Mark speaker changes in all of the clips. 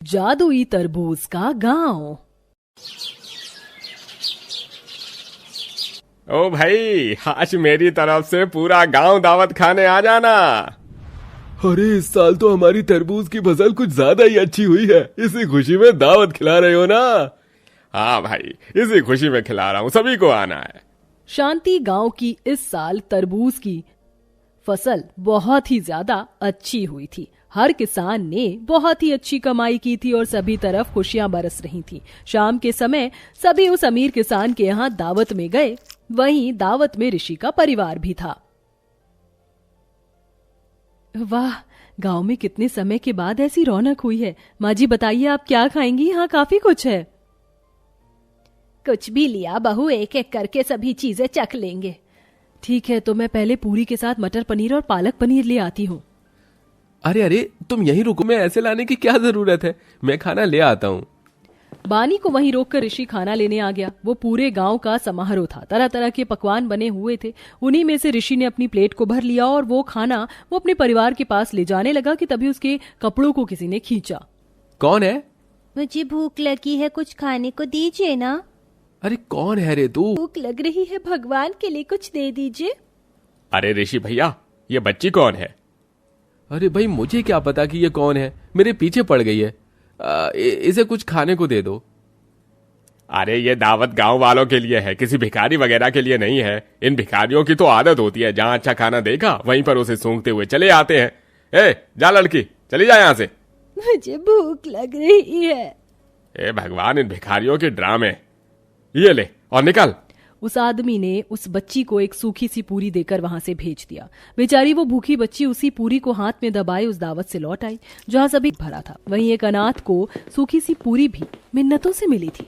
Speaker 1: जादुई तरबूज का गांव।
Speaker 2: ओ भाई, आज मेरी तरफ से पूरा गांव दावत खाने आ जाना।
Speaker 3: अरे इस साल तो हमारी तरबूज की फसल कुछ ज्यादा ही अच्छी हुई है, इसी खुशी में दावत खिला रहे हो ना?
Speaker 2: हाँ भाई, इसी खुशी में खिला रहा हूँ, सभी को आना है।
Speaker 1: शांति गांव की इस साल तरबूज की फसल बहुत ही ज्यादा अच्छी हुई थी। हर किसान ने बहुत ही अच्छी कमाई की थी और सभी तरफ खुशियां बरस रही थी। शाम के समय सभी उस अमीर किसान के यहाँ दावत में गए। वहीं दावत में ऋषि का परिवार भी था। वाह, गांव में कितने समय के बाद ऐसी रौनक हुई है। माँ जी बताइए, आप क्या खाएंगी? यहाँ काफी कुछ है। कुछ भी लिया बहू, एक एक करके सभी चीजें चख लेंगे। ठीक है, तो मैं पहले पूरी के साथ मटर पनीर और पालक पनीर ले आती हूँ।
Speaker 3: अरे अरे, तुम यहीं रुको, मैं ऐसे लाने की क्या जरूरत है, मैं खाना ले आता हूँ।
Speaker 1: बानी को वहीं रोककर ऋषि खाना लेने आ गया। वो पूरे गांव का समारोह था, तरह तरह के पकवान बने हुए थे। उन्हीं में से ऋषि ने अपनी प्लेट को भर लिया और वो खाना वो अपने परिवार के पास ले जाने लगा कि तभी उसके कपड़ों को किसी ने खींचा।
Speaker 3: कौन है?
Speaker 4: मुझे भूख लगी है, कुछ खाने को दीजिए ना।
Speaker 3: अरे कौन है रे तू?
Speaker 4: भूख लग रही है, भगवान के लिए कुछ दे दीजिए।
Speaker 2: अरे ऋषि भैया, ये बच्ची कौन है?
Speaker 3: अरे भाई, मुझे क्या पता कि ये कौन है, मेरे पीछे पड़ गई है। इसे कुछ खाने को दे दो।
Speaker 2: अरे ये दावत गांव वालों के लिए है, किसी भिखारी वगैरह के लिए नहीं है। इन भिखारियों की तो आदत होती है, जहां अच्छा खाना देखा वहीं पर उसे सूंघते हुए चले आते हैं। ए जा लड़की, चली जा यहां से।
Speaker 4: मुझे भूख लग रही है।
Speaker 2: ए भगवान, इन भिखारियों के ड्रामे। ये ले और निकल।
Speaker 1: उस आदमी ने उस बच्ची को एक सूखी सी पूरी देकर वहां से भेज दिया। बेचारी वो भूखी बच्ची उसी पूरी को हाथ में दबाए उस दावत से लौट आई जहां सभी भरा था। वहीं एक अनाथ को सूखी सी पूरी भी मिन्नतों से मिली थी।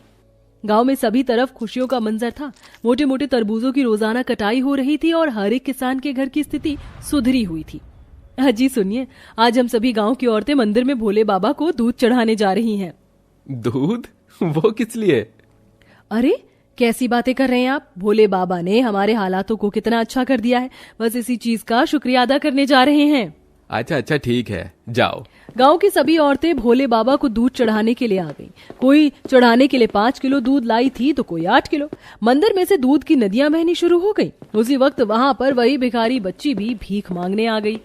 Speaker 1: गांव में सभी तरफ खुशियों का मंजर था। मोटे मोटे तरबूजों की रोजाना कटाई हो रही थी और हर एक किसान के घर की स्थिति सुधरी हुई थी। अजी सुनिए, आज हम सभी गांव की औरतें मंदिर में भोले बाबा को दूध चढ़ाने जा रही हैं।
Speaker 3: दूध? वो किस लिए?
Speaker 1: अरे कैसी बातें कर रहे हैं आप? भोले बाबा ने हमारे हालातों को कितना अच्छा कर दिया है, बस इसी चीज का शुक्रिया अदा करने जा रहे हैं।
Speaker 3: अच्छा अच्छा, ठीक है, जाओ।
Speaker 1: गांव की सभी औरतें भोले बाबा को दूध चढ़ाने के लिए आ गईं। कोई चढ़ाने के लिए 5 किलो दूध लाई थी तो कोई 8 किलो। मंदिर में से दूध की नदियां बहनी शुरू हो गई। उसी वक्त वहां पर वही भिखारी बच्ची भी भीख मांगने आ गई।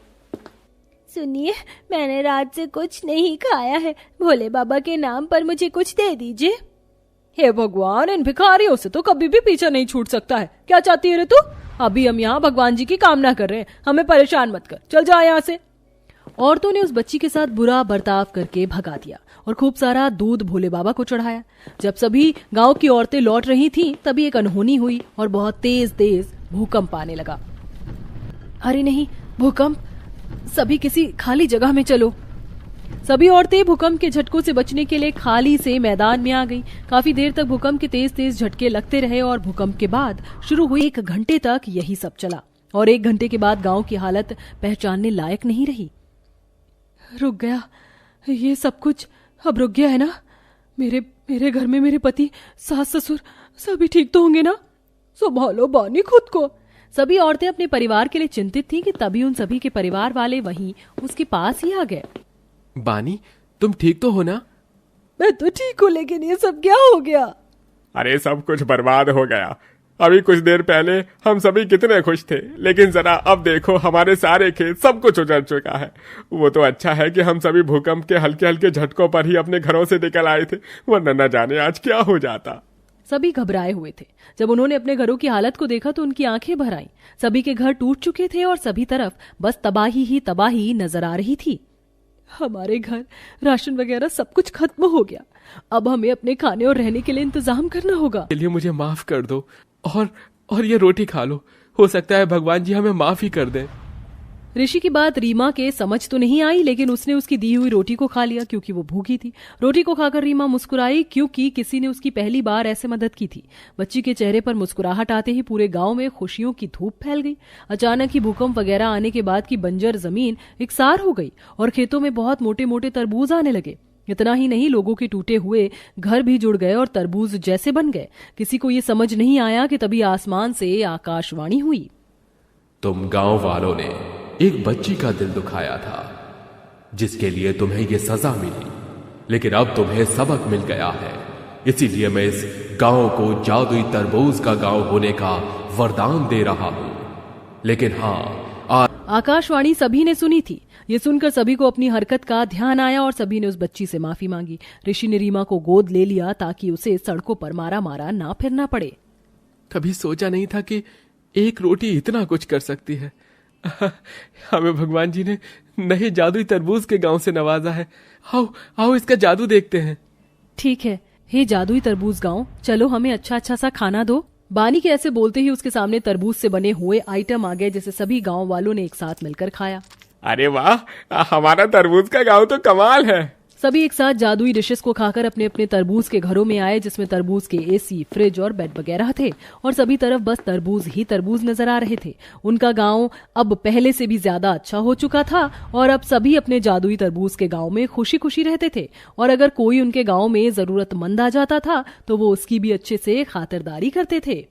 Speaker 4: सुनिए, मैंने रात से कुछ नहीं खाया है, भोले बाबा के नाम पर मुझे कुछ दे दीजिए।
Speaker 1: हे भगवान, इन भिखारियों से तो कभी भी पीछा नहीं छूट सकता है। क्या चाहती है रे तू? अभी हम यहाँ भगवान जी की कामना कर रहे हैं, हमें परेशान मत कर, चल जा यहाँ से। औरतों ने उस बच्ची के साथ बुरा बर्ताव करके भगा दिया और खूब सारा दूध भोले बाबा को चढ़ाया। जब सभी गांव की औरतें लौट रही थीं, तभी एक अनहोनी हुई और बहुत तेज तेज भूकंप आने लगा। अरे नहीं, भूकंप! सभी किसी खाली जगह में चलो। सभी औरतें भूकंप के झटकों से बचने के लिए खाली से मैदान में आ गईं। काफी देर तक भूकंप के तेज तेज झटके लगते रहे और भूकंप के बाद शुरू हुए 1 घंटे तक यही सब चला। और 1 घंटे के बाद गांव की हालत पहचानने लायक नहीं रही। रुक गया, ये सब कुछ अब रुक गया है ना? मेरे घर में मेरे पति, सास ससुर सभी ठीक तो होंगे ना? संभालो बानी खुद को। सभी औरतें अपने परिवार के लिए चिंतित थी कि तभी उन सभी के परिवार वाले वहीं उसके पास ही आ गए।
Speaker 3: बानी, तुम ठीक तो हो ना?
Speaker 4: मैं तो ठीक हूँ, लेकिन ये सब क्या हो गया?
Speaker 2: अरे सब कुछ बर्बाद हो गया। अभी कुछ देर पहले हम सभी कितने खुश थे, लेकिन जरा अब देखो, हमारे सारे खेत सब कुछ उजड़ चुका है। वो तो अच्छा है कि हम सभी भूकंप के हल्के हल्के झटकों पर ही अपने घरों से निकल आए थे, वरना न जाने आज क्या हो जाता।
Speaker 1: सभी घबराए हुए थे। जब उन्होंने अपने घरों की हालत को देखा तो उनकी आंखें भर आईं। सभी के घर टूट चुके थे और सभी तरफ बस तबाही ही तबाही नजर आ रही थी। हमारे घर, राशन वगैरह सब कुछ खत्म हो गया। अब हमें अपने खाने और रहने के लिए इंतजाम करना होगा।
Speaker 3: के लिए मुझे माफ कर दो और ये रोटी खा लो, हो सकता है भगवान जी हमें माफ ही कर दें।
Speaker 1: ऋषि की बात रीमा के समझ तो नहीं आई, लेकिन उसने उसकी दी हुई रोटी को खा लिया क्योंकि वो भूखी थी। रोटी को खाकर रीमा मुस्कुराई क्योंकि किसी ने उसकी पहली बार ऐसे मदद की थी। बच्ची के चेहरे पर मुस्कुराहट आते ही पूरे गांव में खुशियों की धूप फैल गई। अचानक ही भूकंप वगैरह आने के बाद की बंजर जमीन एकसार हो गई और खेतों में बहुत मोटे मोटे तरबूज आने लगे। इतना ही नहीं, लोगों के टूटे हुए घर भी जुड़ गए और तरबूज जैसे बन गए। किसी को ये समझ नहीं आया कि तभी आसमान से आकाशवाणी हुई।
Speaker 3: तुम गांव वालों ने एक बच्ची का दिल दुखाया था, जिसके लिए तुम्हें ये सजा मिली। लेकिन अब तुम्हें सबक मिल गया है, इसीलिए मैं इस गांव को जादुई तरबूज का गांव होने का वरदान दे रहा हूं। लेकिन हाँ,
Speaker 1: आकाशवाणी सभी ने सुनी थी। ये सुनकर सभी को अपनी हरकत का ध्यान आया और सभी ने उस बच्ची से माफी मांगी। ऋषि ने रीमा को गोद ले लिया ताकि उसे सड़कों पर मारा मारा ना फिरना पड़े।
Speaker 3: कभी सोचा नहीं था कि एक रोटी इतना कुछ कर सकती है। हमें भगवान जी ने नए जादुई तरबूज के गांव से नवाजा है। आओ आओ इसका जादू देखते हैं।
Speaker 1: ठीक है, हे जादुई तरबूज गांव, चलो हमें अच्छा अच्छा सा खाना दो। बानी के ऐसे बोलते ही उसके सामने तरबूज से बने हुए आइटम आ गए, जिसे सभी गांव वालों ने एक साथ मिलकर खाया।
Speaker 2: अरे वाह, हमारा तरबूज का गांव तो कमाल है।
Speaker 1: सभी एक साथ जादुई डिशेस को खाकर अपने अपने तरबूज के घरों में आए, जिसमें तरबूज के एसी, फ्रिज और बेड वगैरह थे और सभी तरफ बस तरबूज ही तरबूज नजर आ रहे थे। उनका गांव अब पहले से भी ज्यादा अच्छा हो चुका था और अब सभी अपने जादुई तरबूज के गांव में खुशी खुशी रहते थे और अगर कोई उनके गांव में जरूरतमंद आ जाता था तो वो उसकी भी अच्छे से खातिरदारी करते थे।